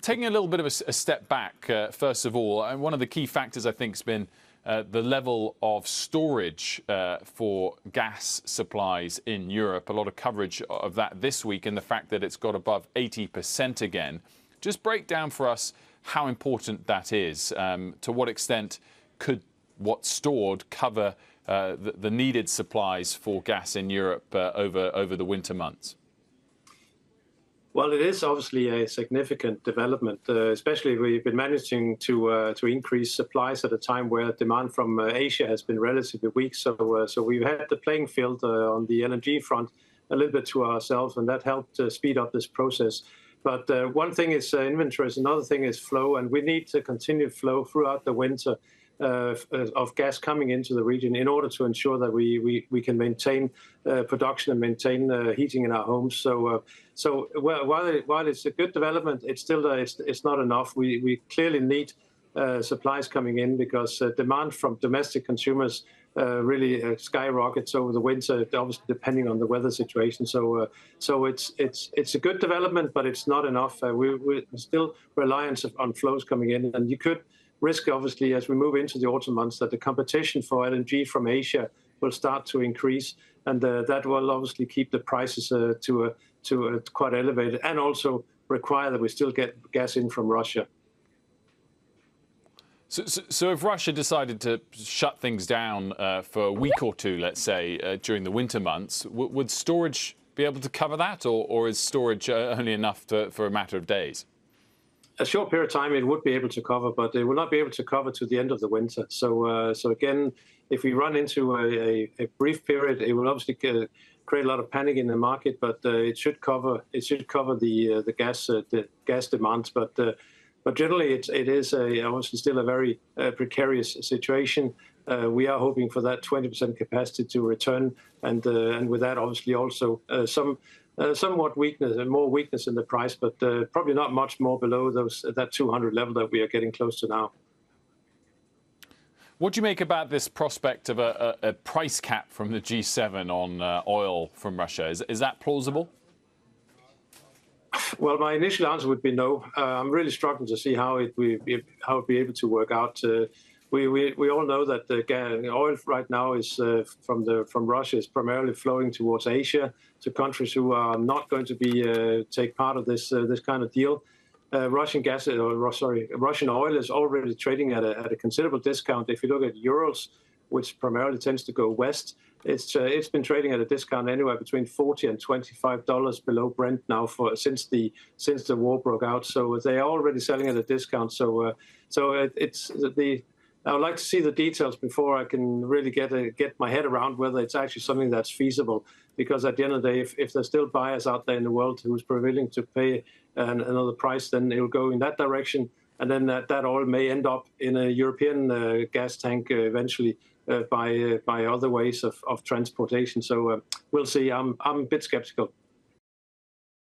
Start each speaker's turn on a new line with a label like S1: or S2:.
S1: Taking a little bit of a step back, first of all, and one of the key factors I think has been the level of storage for gas supplies in Europe. A lot of coverage of that this week, and the fact that it's got above 80% again. Just break down for us how important that is. To what extent could what's stored cover the needed supplies for gas in Europe over the winter months?
S2: Well, it is obviously a significant development, especially we've been managing to increase supplies at a time where demand from Asia has been relatively weak. So we've had the playing field on the LNG front a little bit to ourselves, and that helped speed up this process. But one thing is inventories, another thing is flow, and we need to continue flow throughout the winter of gas coming into the region in order to ensure that we can maintain production and maintain heating in our homes. So while it's a good development, it's still it's not enough. We clearly need supplies coming in because demand from domestic consumers really skyrockets over the winter, obviously depending on the weather situation. So it's a good development, but it's not enough. We're still reliant on flows coming in, and you could risk, obviously, as we move into the autumn months, that the competition for LNG from Asia will start to increase, and that will obviously keep the prices to quite elevated, and also require that we still get gas in from Russia.
S1: So if Russia decided to shut things down for a week or two, let's say, during the winter months, would storage be able to cover that, or is storage only enough for a matter of days?
S2: A short period of time it would be able to cover, but it will not be able to cover to the end of the winter. So again, if we run into a brief period, it will obviously create a lot of panic in the market, but it should cover the gas demands. But generally, it is obviously still a very precarious situation. We are hoping for that 20% capacity to return, and with that, obviously, also somewhat weakness and more weakness in the price, but probably not much more below that 200 level that we are getting close to now.
S1: What do you make about this prospect of a price cap from the G7 on oil from Russia? Is that plausible?
S2: Well, my initial answer would be no. I'm really struggling to see how it will be able to work out. We all know that the oil right now is from Russia is primarily flowing towards Asia, to countries who are not going to be take part of this kind of deal. Russian oil is already trading at a considerable discount. If you look at Urals, which primarily tends to go west, it's been trading at a discount anywhere between $40 and $25 below Brent now since the war broke out. So they are already selling at a discount. So I would like to see the details before I can really get my head around whether it's actually something that's feasible. Because at the end of the day, if there's still buyers out there in the world who's willing to pay another price, then it will go in that direction. And then that oil may end up in a European gas tank eventually by other ways of transportation. So we'll see. I'm a bit skeptical.